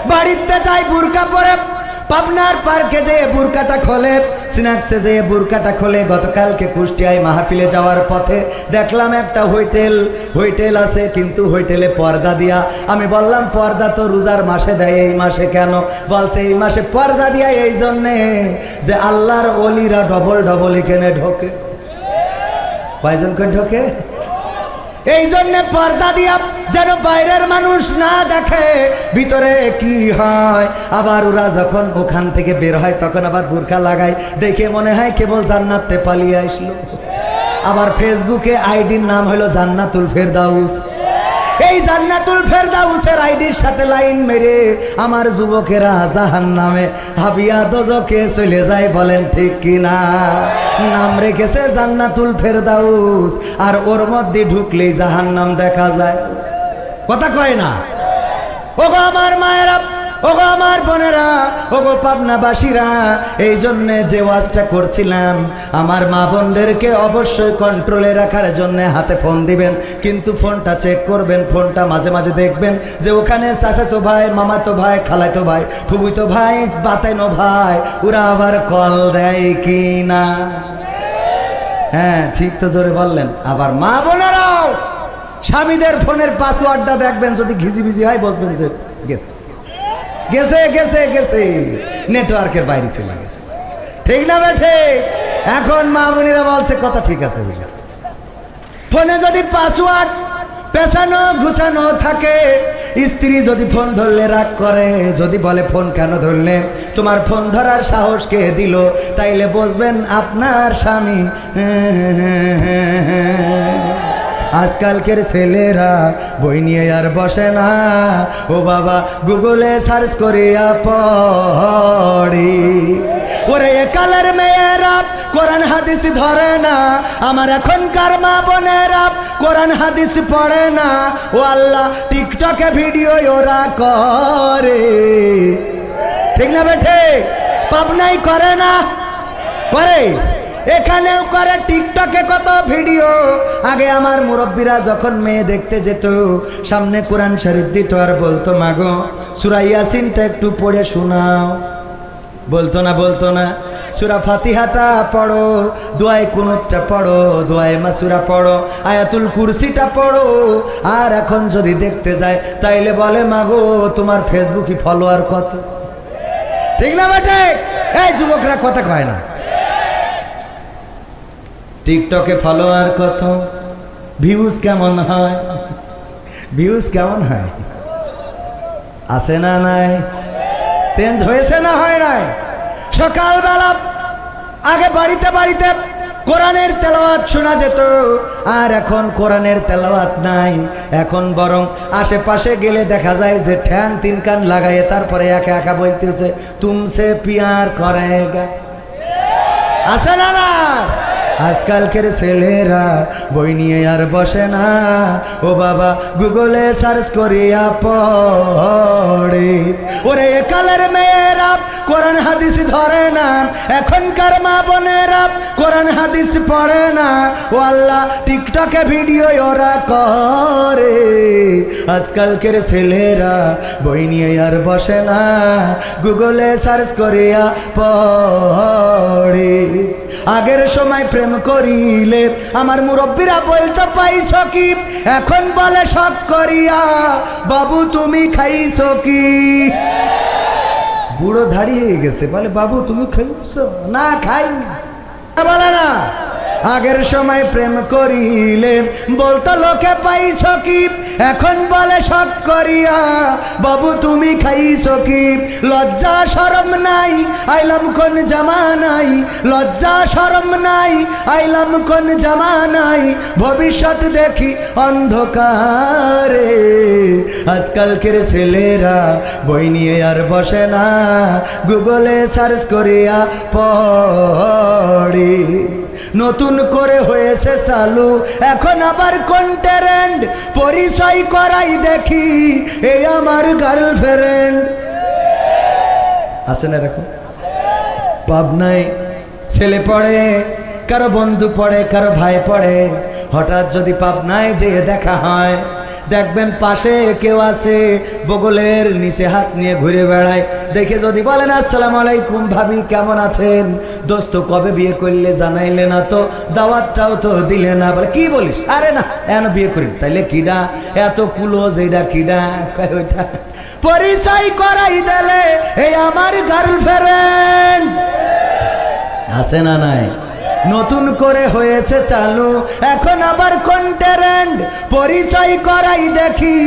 বাড়িতে যাই বুরকা পরে পাবনার পার্কে যে বুরকাটা খোলে, সিনাক্সে যে বুরকাটা খোলে। গতকালকে কুষ্টিয়ায় মাহফিলে যাওয়ার পথে দেখলাম একটা হোটেল আছে, কিন্তু হোটেলে পর্দা দিয়া। আমি বললাম পর্দা তো রোজার মাসে দেয়, এই মাসে কেন? বলছে এই মাসে পর্দা দিয়া এই জন্যে যে আল্লাহর ওলিরা ডবল এখানে ঢোকে। কয়জন করে ঢোকে? এই জন্য পর্দা দিয়া, যেন বাইরের মানুষ না দেখে ভিতরে কি হয়। আবার ওরা যখন ওখান থেকে বের হয় তখন আবার বুরকা লাগায়, দেখে মনে হয় কেবল জান্নাতে পালিয়ে আসলো। আবার ফেসবুকে আইডির নাম হলো জান্নাতুল ফেরদাউস। এই জান্নাতুল ফেরদাউসের আইডির সাথে লাইন মেরে আমার যুবকেরা জাহান্নামে হাবিয়া দোজখে চলে যায়। বলেন ঠিক কিনা? নাম রেখেছে জান্নাতুল ফেরদাউস, আর ওর মধ্যে ঢুকলেই জাহান্নাম দেখা যায়। কথা কয় না? ওগো আমার মায়েরা, ওগো আমার বোনেরা, ওগো পাবনাবাসীরা, এই জন্য যে ওয়াজটা করছিলাম, আমার মা বোনদেরকে অবশ্যই কন্ট্রোলে রাখার জন্য হাতে ফোন দিবেন, কিন্তু ফোনটা চেক করবেন। ফোনটা মাঝে মাঝে দেখবেন যে ওখানে চাচাতো ভাই, মামাতো ভাই, খালাতো ভাই, ফুফুতো ভাই, বাতাইনো ভাই, ওরা আবার কল দেয় কি না? হ্যাঁ ঠিক তো, জোরে বললেন। আবার মা বোনেরাও স্বামীদের ফোনের পাসওয়ার্ডটা দেখবেন, যদি ঘিজিবিজি হয় বসবেন যে গেছে গেছে গেছে গেছে, নেটওয়ার্কের বাইরে চলে গেছে। ঠিক না বেঠে? এখন মা বোনেরা বলছে কথা ঠিক আছে। ফোনে যদি পাসওয়ার্ড পেছানো ঘুষানো থাকে, স্ত্রী যদি ফোন ধরলে রাগ করে, যদি বলে ফোন কেন ধরলে, তোমার ফোন ধরার সাহস কে দিল, তাইলে বুঝবেন আপনার স্বামী। আজকালকের ছেলেরা বই নিয়ে আর বসে না, ও বাবা গুগলে সার্চ করিয়া পড়ি। ওরে একালের মেয়েরা কোরআন হাদিস ধরে না, আমার এখনকার মা বোনেরা কোরআন হাদিস পড়ে না। ও আল্লাহ, টিকটকে ভিডিও ওরা করে। ঠিক না বেঠে? পাবনাই করে না? করে, এখানেও করে। টিকটকে কত ভিডিও। আগে আমার মুরব্বীরা যখন মেয়ে দেখতে যেত, সামনে কোরআন শরীফ দিত আর বলতো মাগো সূরা ইয়াসিনটা একটু পড়ে শোনাও। বলতো না? বলতো না? সূরা ফাতিহাটা পড়ো, দোয়ায়ে কুনুতটা পড়ো, দোয়ায়ে মাসুরা পড়ো, আয়াতুল কুরসিটা পড়ো। আর এখন যদি দেখতে যায় তাইলে বলে মাগো তোমার ফেসবুকে ফলোয়ার কত? ঠিক না বেটে? এই যুবকরা কথা কয় না? টিকটকে ফলোয়ার কত? ভিউজ কেমন হয়? ভিউজ কেমন হয়? আছে না নাই? চেঞ্জ হয়েছে না হয় নাই? সকালবেলা আগে বাড়িতে বাড়িতে কোরআনের তেলাওয়াত শোনা যেত, আর এখন কোরআনের তেলাওয়াত নাই। এখন বরং আশেপাশে গেলে দেখা যায় যে ঠ্যাং তিন কান লাগাইয়ে তারপরে একা একা বলতেছে তুমসে পিয়ার করেগা। আছে না না? আজকালকের ছেলেরা বই নিয়ে আর বসে না, ও বাবা গুগলে সার্চ করিয়া পড়ে। ওরে একালের মেয়েরা কোরআন হাদিস ধরে না, এখনকার মা বোনেরা কোরআন হাদিস পড়ে না। ও আল্লাহ, টিকটকে ভিডিও ওরা করে। আজকালকের ছেলেরা বই নিয়ে আর বসে না, গুগলে সার্চ করিয়া পড়ে। আগের সময় প্রেম করিলে আমার মুরব্বীরা বলতে পাইছ কি, এখন বলে শখ করিয়া বাবু তুমি খাইছ কি? বুড়ো দাঁড়িয়ে গেছে, বলে বাবু তুমি খাইছ? না খাই বলে না। আগের সময় প্রেম করিলে বলতো লোকে পাইছ কি, এখন বলে শখ করিয়া বাবু তুমি খাইছ কি? লজ্জা শরম নাই, আইলাম কোন জামানাই। লজ্জা শরম নাই, আইলাম কোন জামানাই। ভবিষ্যৎ দেখি অন্ধকারে। আজকালকের ছেলেরা বই নিয়ে আর বসে না, গুগলে সার্চ করিয়া পড়ে। নতুন করে হয়েছে চালু এখন আবার কোন ট্রেন্ড, পরিচয় করাই দেখি এই আমার গার্লফ্রেন্ড। আছে না এরকম? পাবনায় ছেলে পড়ে, কারো বন্ধু পড়ে, কারো ভাই পড়ে। হঠাৎ যদি পাবনায় যেয়ে দেখা হয়, দেখবেন পাশে কেউ আছে বগলের নিচে হাত নিয়ে ঘুরে বেড়ায়, দেখে যদি বলেন আসসালামু আলাইকুম ভাবি কেমন আছেন, দোস্ত কবে বিয়ে করলে জানাইলে না তো, দাওয়াতটাও তো দিলে না, বলে কি বলিস, আরে না এন বিয়ে করি, তাইলে কিডা এত কুলোজ, এইটা কিডা, ওইটা পরিচয় করাই দিলে এই আমার গার্লফ্রেন্ড আছে না নাই, নতুন করে হয়েছে চালু এখন আবার কন্টেরেন্ট, পরিচয় করাই দেখি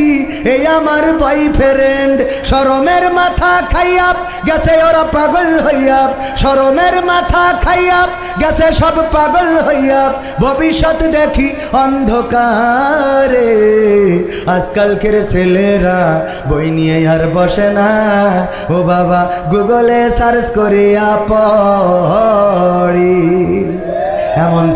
এই আমার বয়ফ্রেন্ড, শরমের মাথা খাইয়া গেছে ওরা পাগল হইয়া, শরমের মাথা খাইয়া গেছে সব পাগল হইয়া, ভবিষ্যৎ দেখি অন্ধকারে, আজকালকের ছেলেরা বই নিয়ে আর বসে না, ও বাবা গুগলে সার্চ করিয়া পড়ি এমন